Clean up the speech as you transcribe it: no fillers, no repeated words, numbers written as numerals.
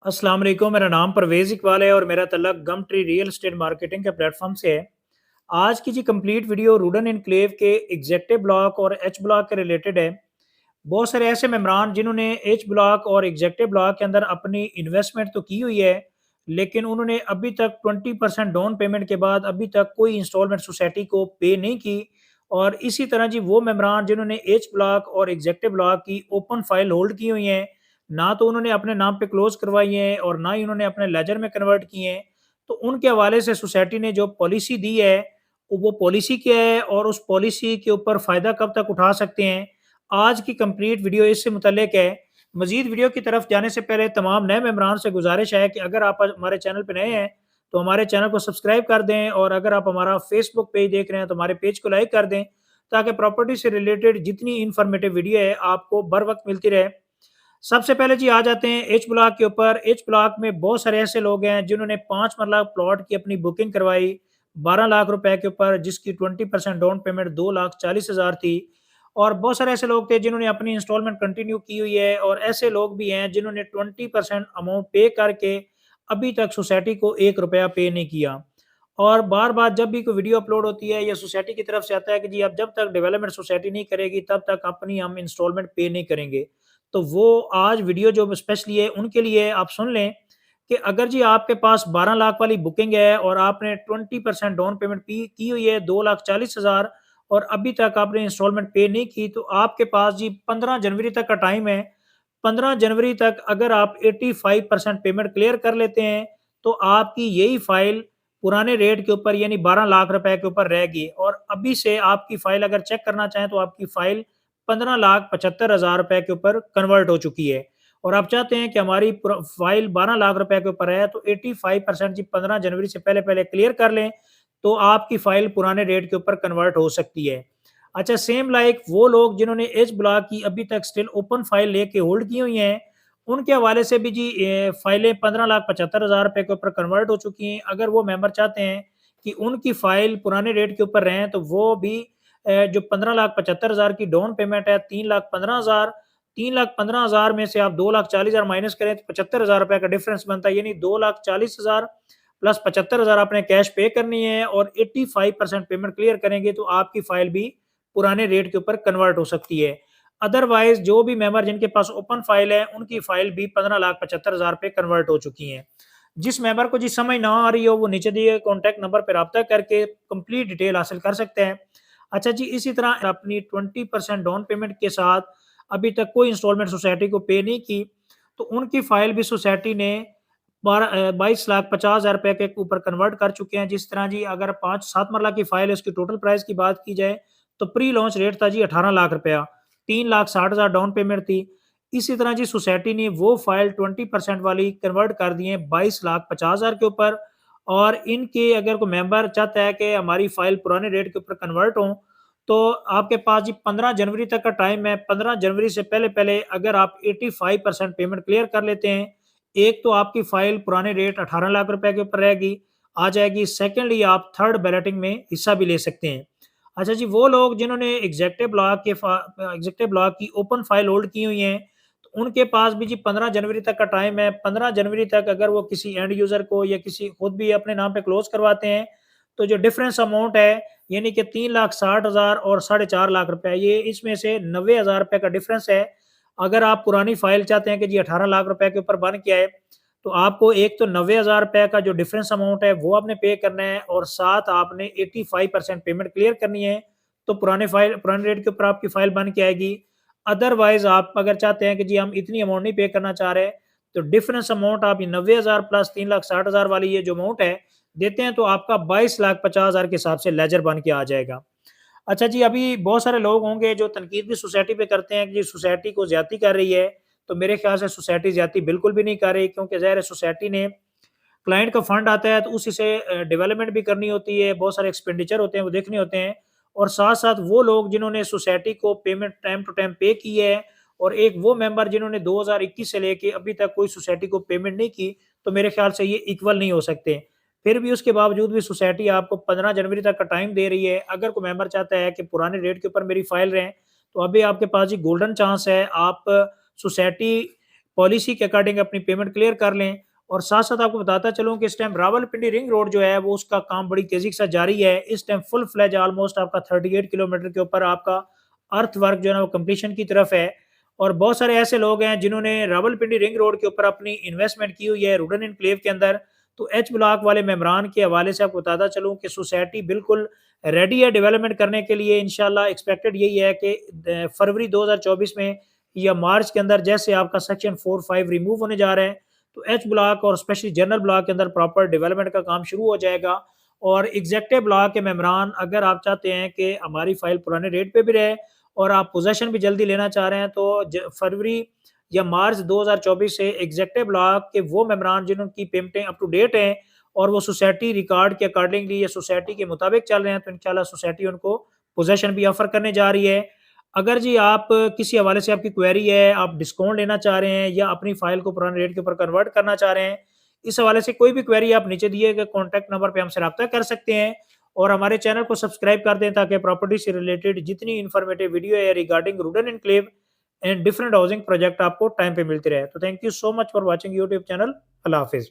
अस्सलाम वालेकुम, मेरा नाम परवेज़ इकबाल है और मेरा तल्लक गम ट्री रियल एस्टेट मार्केटिंग के प्लेटफॉर्म से है। आज की जी कंप्लीट वीडियो रूडन एनक्लेव के एग्जेक्टिव ब्लॉक और एच ब्लॉक के रिलेटेड है। बहुत सारे ऐसे मेंबरान जिन्होंने एच ब्लॉक और एग्जेक्टिव ब्लॉक के अंदर अपनी इन्वेस्टमेंट तो की हुई है, लेकिन उन्होंने अभी तक 20% डाउन पेमेंट के बाद अभी तक कोई इंस्टॉलमेंट सोसाइटी को पे नहीं की। और इसी तरह जी वो मेंबरान जिन्होंने एच ब्लॉक और एग्जेक्टिव ब्लॉक की ओपन फाइल होल्ड की हुई हैं, ना तो उन्होंने अपने नाम पे क्लोज करवाई है और ना ही उन्होंने अपने लेजर में कन्वर्ट किए हैं। तो उनके हवाले से सोसाइटी ने जो पॉलिसी दी है, वो पॉलिसी क्या है और उस पॉलिसी के ऊपर फ़ायदा कब तक उठा सकते हैं? आज की कंप्लीट वीडियो इससे मुतल्लिक है। मज़ीद वीडियो की तरफ जाने से पहले तमाम नए मेंबरान से गुज़ारिश है कि अगर आप हमारे चैनल पे नए हैं, तो हमारे चैनल को सब्सक्राइब कर दें और अगर आप हमारा फेसबुक पेज देख रहे हैं, तो हमारे पेज को लाइक कर दें, ताकि प्रॉपर्टी से रिलेटेड जितनी इन्फॉर्मेटिव वीडियो है, आपको बर वक़्त मिलती रहे। सबसे पहले जी आ जाते हैं एच ब्लॉक के ऊपर। एच ब्लॉक में बहुत सारे ऐसे लोग हैं जिन्होंने 5 मरला प्लॉट की अपनी बुकिंग करवाई 12 लाख रुपए के ऊपर, जिसकी 20% डाउन पेमेंट 2,40,000 थी। और बहुत सारे ऐसे लोग थे जिन्होंने अपनी इंस्टॉलमेंट कंटिन्यू की हुई है और ऐसे लोग भी हैं जिन्होंने 20% अमाउंट पे करके अभी तक सोसाइटी को 1 रुपया पे नहीं किया। और बार-बार जब भी कोई वीडियो अपलोड होती है या सोसाइटी की तरफ से आता है कि जी अब जब तक डेवलपमेंट सोसाइटी नहीं करेगी तब तक अपनी हम इंस्टॉलमेंट पे नहीं करेंगे। तो वो आज वीडियो जो स्पेशली है उनके लिए आप सुन लें कि अगर जी आपके पास 12 लाख वाली बुकिंग है और आपने 20% डाउन पेमेंट पी की हुई है 2,40,000 और अभी तक आपने इंस्टॉलमेंट पे नहीं की, तो आपके पास जी 15 जनवरी तक का टाइम है। 15 जनवरी तक अगर आप 85% पेमेंट क्लियर कर लेते हैं, तो आपकी यही फाइल पुराने रेट के ऊपर यानी 12 लाख रुपए के ऊपर रहेगी और अभी से आपकी फाइल अगर चेक करना चाहें तो आपकी फाइल 15,75,000 रुपए के ऊपर कन्वर्ट हो चुकी है। और आप चाहते हैं कि हमारी फाइल 12 लाख रुपए के ऊपर है, तो 85% जी 15 जनवरी से पहले-पहले क्लियर कर लें, तो आपकी फाइल पुराने रेट के ऊपर कन्वर्ट हो सकती है। अच्छा, सेम लाइक वो लोग जिन्होंने एच ब्लॉक की अभी तक स्टिल ओपन फाइल लेके होल्ड की हुई हैं, उनके हवाले से भी जी फाइलें 15,75,000 रुपए के ऊपर कन्वर्ट हो चुकी हैं। अगर वो मेंबर चाहते हैं कि उनकी फाइल पुराने रेट के ऊपर रहें, तो वो भी जो 15,75,000 की डाउन पेमेंट है, 3,15,000 3,15,000 में से आप 2,40,000 माइनस करें तो 75,000 रुपए का डिफरेंस बनता है, यानी 2,40,000 प्लस 75,000 आपने कैश पे करनी है और 85% पेमेंट क्लियर करेंगे तो आपकी फाइल भी पुराने रेट के ऊपर कन्वर्ट हो सकती है। अदरवाइज़ जो भी मेंबर जिनके पास ओपन फाइल है, उनकी फाइल भी 15,75,000 पे कन्वर्ट हो चुकी हैं। जिस मेंबर को जी समझ ना आ रही हो, वो नीचे दिए गए कॉन्टैक्ट नंबर पे राब्ता करके कंप्लीट डिटेल हासिल कर सकते हैं। अच्छा जी, इसी तरह अपनी 20% डाउन पेमेंट के साथ अभी तक कोई इंस्टॉलमेंट सोसाइटी को पे नहीं की, तो उनकी फाइल भी सोसाइटी ने 22,50,000 रुपए के ऊपर कन्वर्ट कर चुके हैं। जिस तरह जी अगर 5-7 मरला की फाइल है, उसकी टोटल प्राइस की बात की जाए, तो प्री लॉन्च रेट था जी 18 लाख रुपया, 3,60,000 डाउन पेमेंट थी। इसी तरह जी सोसाइटी ने वो फाइल 20% वाली कन्वर्ट कर दी है 22,50,000 के ऊपर। और इनके अगर कोई मेंबर चाहता है कि हमारी फाइल पुराने रेट के ऊपर कन्वर्ट हो, तो आपके पास जी 15 जनवरी तक का टाइम है। 15 जनवरी से पहले-पहले अगर आप 85% पेमेंट क्लियर कर लेते हैं, एक तो आपकी फाइल पुराने रेट 18 लाख रुपए के ऊपर रहेगी, आ जाएगी। सेकंडली आप थर्ड बैलेटिंग में हिस्सा भी ले सकते हैं। अच्छा जी, वो लोग जिन्होंने एग्जेक्टिव ब्लॉक की ओपन फाइल होल्ड की हुई हैं, तो उनके पास भी जी 15 जनवरी तक का टाइम है। 15 जनवरी तक अगर वो किसी एंड यूज़र को या किसी खुद भी अपने नाम पे क्लोज़ करवाते हैं, तो जो डिफरेंस अमाउंट है, यानी कि 3,60,000 और साढ़े 4 लाख रुपए, ये इसमें से 90,000 रुपए का डिफरेंस है। अगर आप पुरानी फाइल चाहते हैं कि जी 18 लाख रुपए के ऊपर बन के आए, तो आपको एक तो 90,000 रुपए का जो डिफरेंस अमाउंट है, वो आपने पे करना है और साथ आपने 85% पेमेंट क्लियर करनी है, तो पुराने रेट के ऊपर आपकी फाइल बन के आएगी। अदरवाइज़ आप अगर चाहते हैं कि जी हम इतनी अमाउंट नहीं पे करना चाह रहे, तो डिफरेंस अमाउंट आप ये 90,000 प्लस 3,60,000 वाली ये जो अमाउंट है, देते हैं, तो आपका 22,50,000 के हिसाब से लेजर बन के आ जाएगा। अच्छा जी, अभी बहुत सारे लोग होंगे जो तनकीद भी सोसाइटी पे करते हैं कि जी सोसाइटी को ज़्यादती कर रही है, तो मेरे ख्याल से सोसाइटी ज़्यादती बिल्कुल भी नहीं कर रही, क्योंकि ज़ाहिर है सोसाइटी ने क्लाइंट का फंड आता है तो उसी से डेवलपमेंट भी करनी होती है, बहुत सारे एक्सपेंडिचर होते हैं वो देखने होते हैं। और साथ-साथ वो लोग जिन्होंने सोसाइटी को पेमेंट टाइम टू टाइम पे की है और एक वो मेंबर जिन्होंने 2021 से लेके अभी तक कोई सोसाइटी को पेमेंट नहीं की, तो मेरे ख्याल से ये इक्वल नहीं हो सकते। फिर भी उसके बावजूद भी सोसाइटी आपको 15 जनवरी तक का टाइम दे रही है। अगर कोई मेंबर चाहता है कि पुराने रेट के ऊपर मेरी फाइल रहे, तो अभी आपके पास जी गोल्डन चांस है। आप सोसाइटी पॉलिसी के अकॉर्डिंग अपनी पेमेंट क्लियर कर लें। और साथ-साथ आपको बताता चलूँ कि इस टाइम रावलपिंडी रिंग रोड जो है वो उसका काम बड़ी तेज़ी के साथ जारी है। इस टाइम फुल फ्लेज ऑलमोस्ट आपका 38 किलोमीटर के ऊपर आपका अर्थ वर्क जो है ना वो कंप्लीशन की तरफ है। और बहुत सारे ऐसे लोग हैं जिन्होंने रावलपिंडी रिंग रोड के ऊपर अपनी इन्वेस्टमेंट की हुई है रूडन एन्क्लेव के अंदर। तो एच ब्लॉक वाले मेंबरान के हवाले से आपको बताता चलूँ कि सोसाइटी बिल्कुल रेडी है डेवलपमेंट करने के लिए। इंशाल्लाह एक्सपेक्टेड यही है कि फरवरी 2024 में या मार्च के अंदर जैसे आपका सेक्शन 4-5 रिमूव होने जा रहा है, तो एच ब्लॉक और स्पेशली जनरल ब्लॉक के अंदर प्रॉपर डेवलपमेंट का काम शुरू हो जाएगा। और एग्जेक्टिव ब्लॉक के मेंबरान अगर आप चाहते हैं कि हमारी फाइल पुराने रेट पे भी रहे और आप पोजेसन भी जल्दी लेना चाह रहे हैं, तो फरवरी या मार्च 2024 से एग्जेक्टिव ब्लॉक के वो मेंबरान जिनकी पेमेंटें अप टू डेट हैं और वो सोसाइटी रिकॉर्ड के अकॉर्डिंगली या सोसाइटी के मुताबिक चल रहे हैं, तो इंशाल्लाह सोसाइटी उनको पोजेसन भी ऑफर करने जा रही है। अगर जी आप किसी हवाले से आपकी क्वेरी है, आप डिस्काउंट लेना चाह रहे हैं या अपनी फाइल को पुराने रेट के ऊपर कन्वर्ट करना चाह रहे हैं, इस हवाले से कोई भी क्वेरी आप नीचे दिए गए कॉन्टैक्ट नंबर पे हमसे राब्ता कर सकते हैं। और हमारे चैनल को सब्सक्राइब कर दें ताकि प्रॉपर्टी से रिलेटेड जितनी इन्फॉर्मेटिव वीडियो है regarding Rudan Enclave and different housing project आपको टाइम पे मिलते रहे। तो thank you so much for watching YouTube channel. अल्लाह हाफ़िज़।